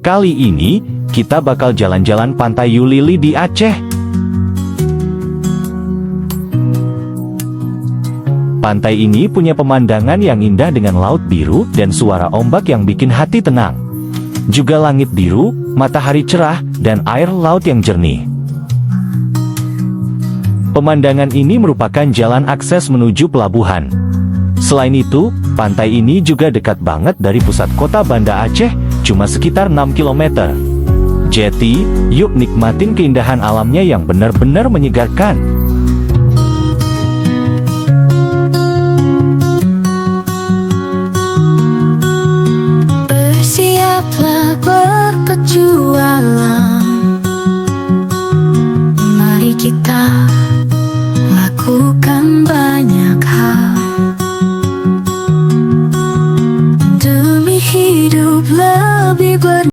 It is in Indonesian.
Kali ini, kita bakal jalan-jalan Pantai Yulili di Aceh. Pantai ini punya pemandangan yang indah dengan laut biru dan suara ombak yang bikin hati tenang. Juga langit biru, matahari cerah, dan air laut yang jernih. Pemandangan ini merupakan jalan akses menuju pelabuhan. Selain itu, pantai ini juga dekat banget dari pusat kota Banda Aceh, cuma sekitar 6 km. Jadi, yuk nikmatin keindahan alamnya yang benar-benar menyegarkan.